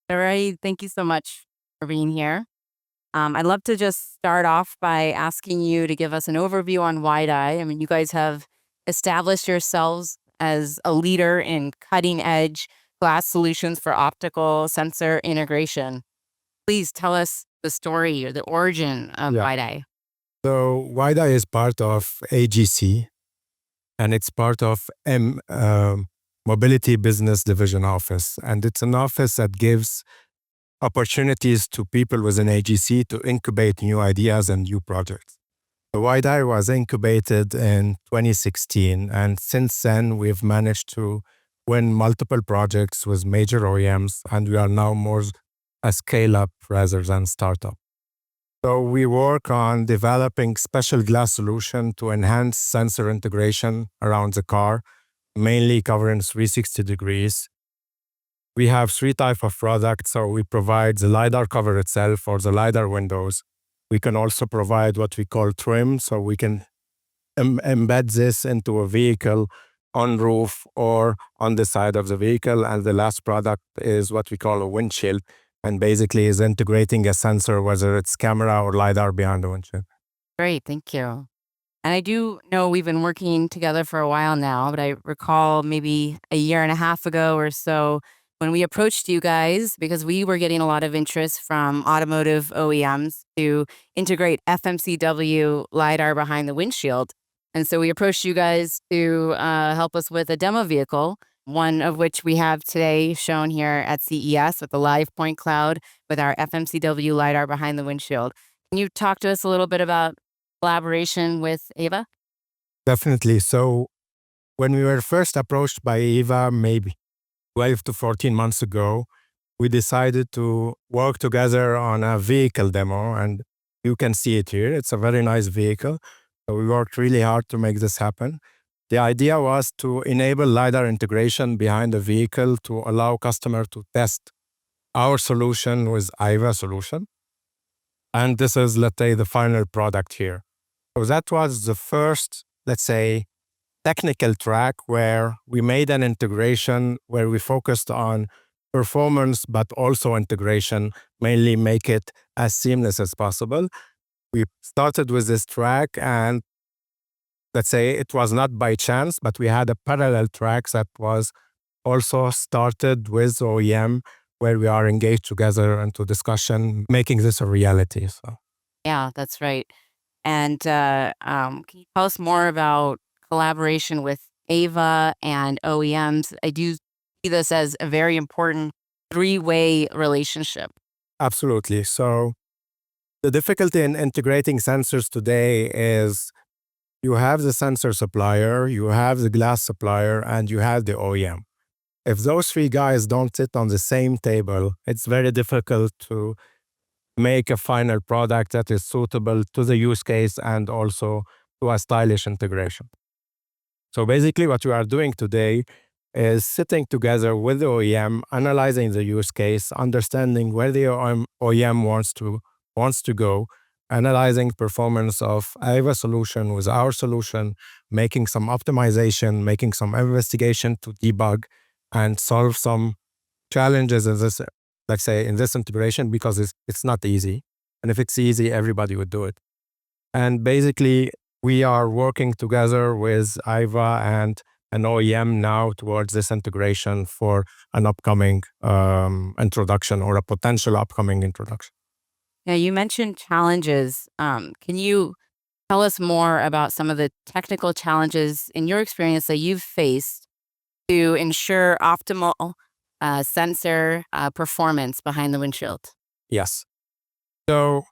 All right. Thank you so much for being here. I'd love to just start off by asking you to give us an overview on Wideye. I mean, you guys have established yourselves as a leader in cutting edge glass solutions for optical sensor integration. Please tell us the story or the origin of Yeah. Wideye. So Wideye is part of AGC, and it's part of Mobility Business Division Office. And it's an office that gives opportunities to people within AGC to incubate new ideas and new projects. So Wideye was incubated in 2016, and since then we've managed to win multiple projects with major OEMs, and we are now more a scale-up rather than startup. So we work on developing special glass solution to enhance sensor integration around the car, mainly covering 360 degrees. We have three types of products. So we provide the LiDAR cover itself or the LiDAR windows. We can also provide what we call trim, so we can embed this into a vehicle on roof or on the side of the vehicle. And the last product is what we call a windshield, and basically is integrating a sensor, whether it's camera or LiDAR behind the windshield. Great. Thank you. And I do know we've been working together for a while now, but I recall maybe a year and a half ago or so when we approached you guys because we were getting a lot of interest from automotive OEMs to integrate FMCW LiDAR behind the windshield. And so we approached you guys to help us with a demo vehicle, one of which we have today shown here at CES with the live point cloud with our FMCW LiDAR behind the windshield. Can you talk to us a little bit about collaboration with Aeva? Definitely. So when we were first approached by Aeva, maybe 12 to 14 months ago, we decided to work together on a vehicle demo, and you can see it here. It's a very nice vehicle. So we worked really hard to make this happen. The idea was to enable LiDAR integration behind the vehicle to allow customer to test our solution with Aeva solution. And this is, let's say, the final product here. So that was the first, let's say, technical track where we made an integration where we focused on performance, but also integration, mainly make it as seamless as possible. We started with this track, and let's say it was not by chance, but we had a parallel track that was also started with OEM where we are engaged together into discussion, making this a reality. So. Yeah, that's right. And can you tell us more about collaboration with Aeva and OEMs? I do see this as a very important three-way relationship. Absolutely. So the difficulty in integrating sensors today is you have the sensor supplier, you have the glass supplier, and you have the OEM. If those three guys don't sit on the same table, it's very difficult to make a final product that is suitable to the use case and also to a stylish integration. So basically what we are doing today is sitting together with the OEM, analyzing the use case, understanding where the OEM wants to go, analyzing performance of Aeva solution with our solution, making some optimization, making some investigation to debug and solve some challenges in this, let's say, in this integration, because it's not easy. And if it's easy, everybody would do it. And basically, we are working together with Aeva and an OEM now towards this integration for an upcoming introduction or a potential upcoming introduction. Now, you mentioned challenges. Can you tell us more about some of the technical challenges in your experience that you've faced to ensure optimal sensor performance behind the windshield? Yes. So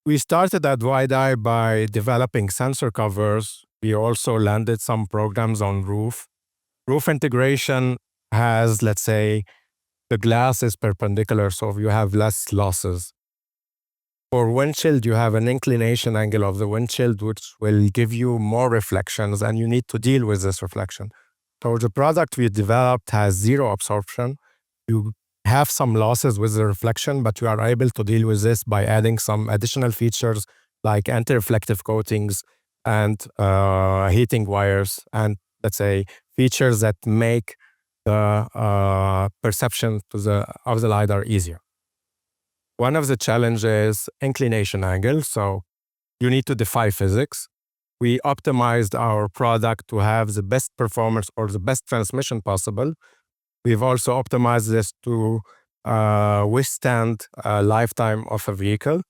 we started at Wideye by developing sensor covers. We also landed some programs on roof. Roof integration has, let's say, the glass is perpendicular, so you have less losses. For windshield, you have an inclination angle of the windshield, which will give you more reflections, and you need to deal with this reflection. So the product we developed has zero absorption. You have some losses with the reflection, but you are able to deal with this by adding some additional features like anti-reflective coatings and heating wires, and let's say features that make the perception of the LiDAR easier. One of the challenges is inclination angle. So you need to defy physics. We optimized our product to have the best performance or the best transmission possible. We've also optimized this to withstand a lifetime of a vehicle.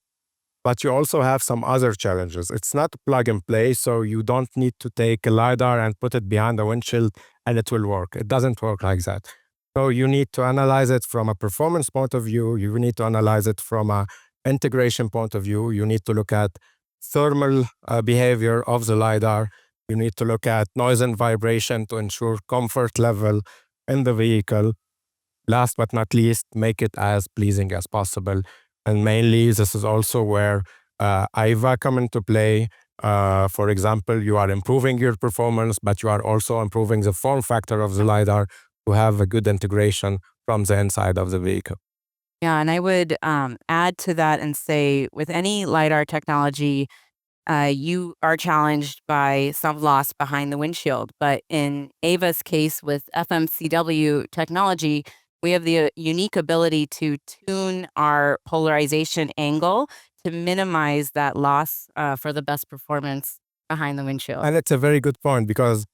But you also have some other challenges. It's not plug and play, so you don't need to take a LiDAR and put it behind the windshield and it will work. It doesn't work like that. So you need to analyze it from a performance point of view. You need to analyze it from an integration point of view. You need to look at thermal behavior of the LiDAR. You need to look at noise and vibration to ensure comfort level in the vehicle. Last but not least, make it as pleasing as possible. And mainly, this is also where Aeva come into play. For example, you are improving your performance, but you are also improving the form factor of the LiDAR to have a good integration from the inside of the vehicle. Yeah, and I would add to that and say with any LiDAR technology, you are challenged by some loss behind the windshield. But in Ava's case with FMCW technology, we have the unique ability to tune our polarization angle to minimize that loss for the best performance behind the windshield. And it's a very good point because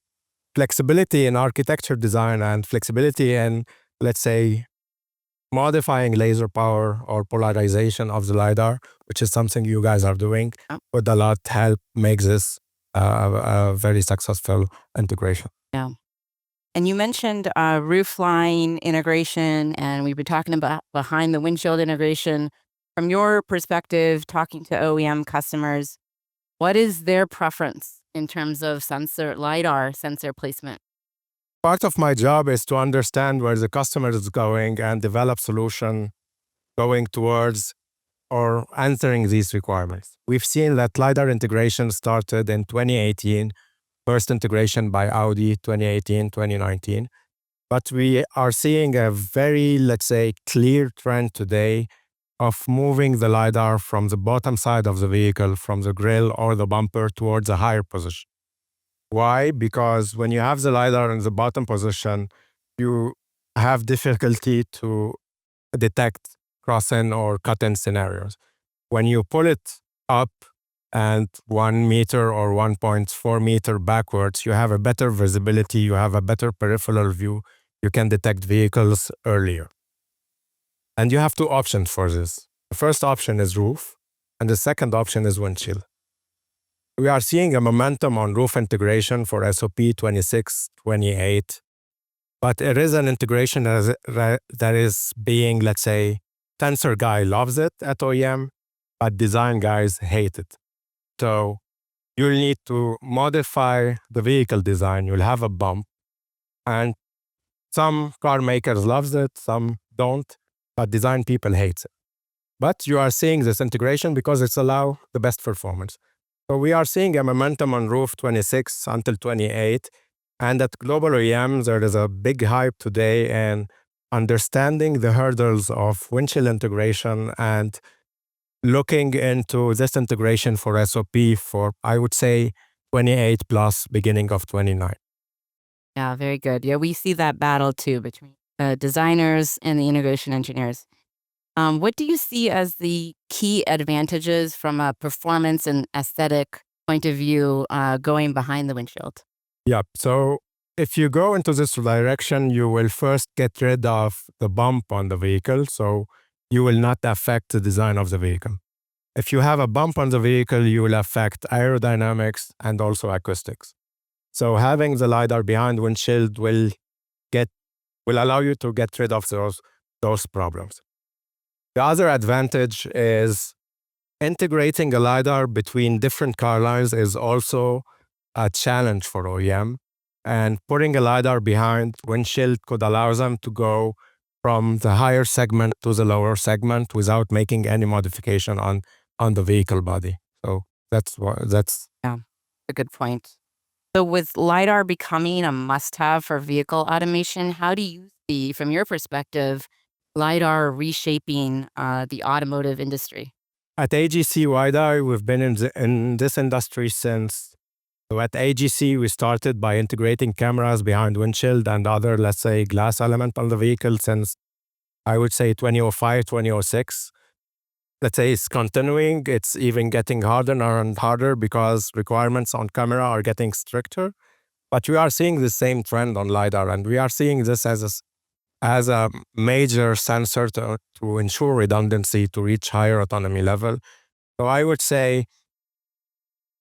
flexibility in architecture design and flexibility in, let's say, modifying laser power or polarization of the LiDAR, which is something you guys are doing, Yep. would a lot help make this a very successful integration. Yeah. And you mentioned roofline integration, and we've been talking about behind the windshield integration. From your perspective, talking to OEM customers, what is their preference in terms of LiDAR sensor placement? Part of my job is to understand where the customer is going and develop solution going towards or answering these requirements. We've seen that LiDAR integration started in 2018, first integration by Audi 2018, 2019. But we are seeing a very, let's say, clear trend today of moving the LiDAR from the bottom side of the vehicle, from the grille or the bumper towards a higher position. Why? Because when you have the LiDAR in the bottom position, you have difficulty to detect cross-in or cut-in scenarios. When you pull it up and 1 meter or 1.4 meter backwards, you have a better visibility, you have a better peripheral view, you can detect vehicles earlier. And you have two options for this. The first option is roof, and the second option is windshield. We are seeing a momentum on roof integration for SOP 26, 28, but it is an integration that is being, let's say, sensor guy loves it at OEM, but design guys hate it. So you'll need to modify the vehicle design. You'll have a bump, and some car makers loves it, some don't, but design people hates it. But you are seeing this integration because it's allow the best performance. So we are seeing a momentum on roof 26 until 28. And at global OEM, there is a big hype today in understanding the hurdles of windshield integration and looking into this integration for SOP for, I would say, 28 plus, beginning of 29. Yeah, very good. Yeah, we see that battle too between designers and the integration engineers. What do you see as the key advantages from a performance and aesthetic point of view going behind the windshield? Yeah, so if you go into this direction, you will first get rid of the bump on the vehicle, so you will not affect the design of the vehicle. If you have a bump on the vehicle, you will affect aerodynamics and also acoustics. So having the LiDAR behind windshield will allow you to get rid of those problems. The other advantage is integrating a LiDAR between different car lines is also a challenge for OEM. And putting a LiDAR behind windshield could allow them to go from the higher segment to the lower segment without making any modification on the vehicle body. So that's Yeah, a good point. So with LiDAR becoming a must-have for vehicle automation, how do you see, from your perspective, LiDAR reshaping the automotive industry? At AGC Wideye, we've been in this industry since. So at AGC, we started by integrating cameras behind windshield and other, let's say, glass element on the vehicle since, I would say, 2005, 2006. let's say, is continuing. It's even getting harder and harder because requirements on camera are getting stricter. But we are seeing the same trend on LiDAR, and we are seeing this as a major sensor to ensure redundancy to reach higher autonomy level. So I would say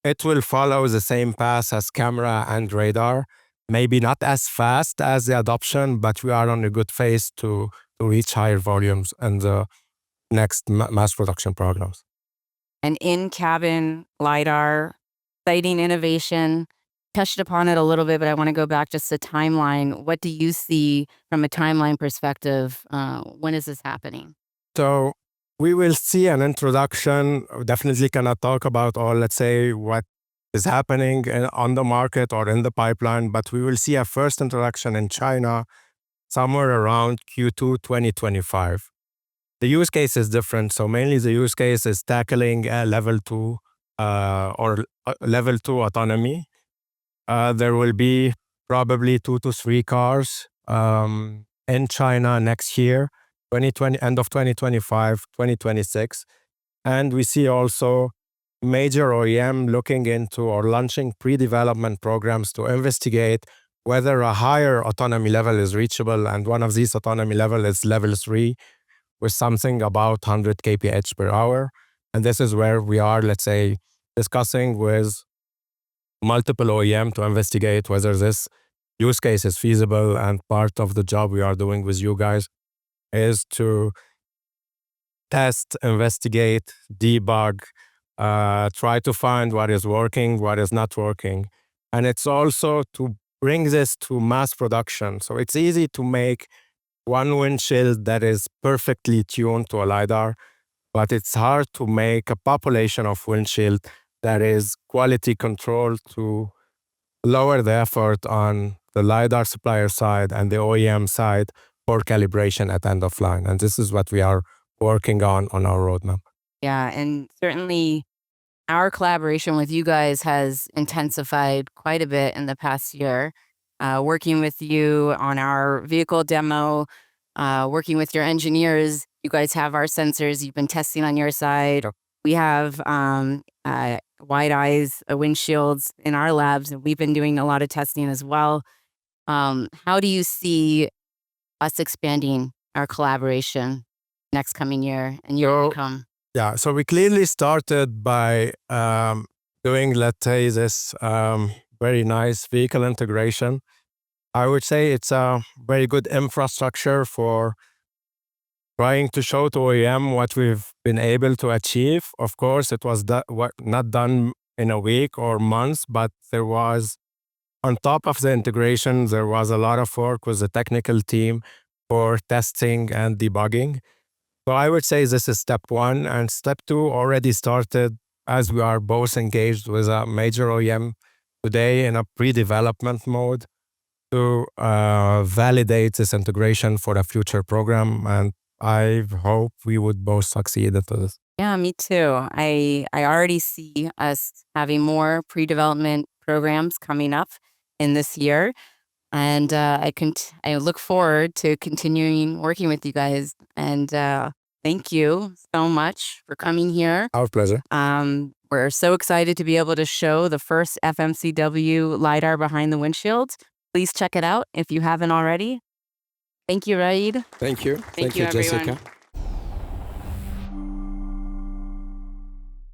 it will follow the same path as camera and radar, maybe not as fast as the adoption, but we are on a good phase to reach higher volumes in the next mass production programs. And in-cabin LiDAR, exciting innovation. Touched upon it a little bit, but I want to go back just to timeline. What do you see from a timeline perspective? When is this happening? So we will see an introduction. Definitely cannot talk about all, let's say, what is happening on the market or in the pipeline, but we will see a first introduction in China somewhere around Q2 2025. The use case is different. So mainly the use case is tackling a level 2 or level 2 autonomy. There will be probably 2 to 3 cars in China next year, 2020, end of 2025, 2026. And we see also major OEM looking into or launching pre-development programs to investigate whether a higher autonomy level is reachable. And one of these autonomy level is level 3 with something about 100 kph per hour. And this is where we are, let's say, discussing with multiple OEM to investigate whether this use case is feasible. And part of the job we are doing with you guys is to test, investigate, debug, try to find what is working, what is not working. And it's also to bring this to mass production. So it's easy to make one windshield that is perfectly tuned to a LiDAR, but it's hard to make a population of windshield that is quality controlled to lower the effort on the LiDAR supplier side and the OEM side for calibration at end of line. And this is what we are working on our roadmap. Yeah, and certainly our collaboration with you guys has intensified quite a bit in the past year. Working with you on our vehicle demo, working with your engineers. You guys have our sensors. You've been testing on your side. Yep. We have Wideyes windshields in our labs, and we've been doing a lot of testing as well. How do you see us expanding our collaboration next coming year and year to come? Yeah, so we clearly started by doing, let's say, this very nice vehicle integration. I would say it's a very good infrastructure for trying to show to OEM what we've been able to achieve. Of course, it was not done in a week or months, but there was, on top of the integration, there was a lot of work with the technical team for testing and debugging. So I would say this is step 1, and step 2 already started as we are both engaged with a major OEM today in a pre-development mode to validate this integration for a future program. And I hope we would both succeed into this. Yeah, me too. I already see us having more pre-development programs coming up in this year. And I look forward to continuing working with you guys. And thank you so much for coming here. Our pleasure. We're so excited to be able to show the first FMCW LiDAR behind the windshield. Please check it out if you haven't already. Thank you, Raid. Thank you. Thank you, everyone. Jessica.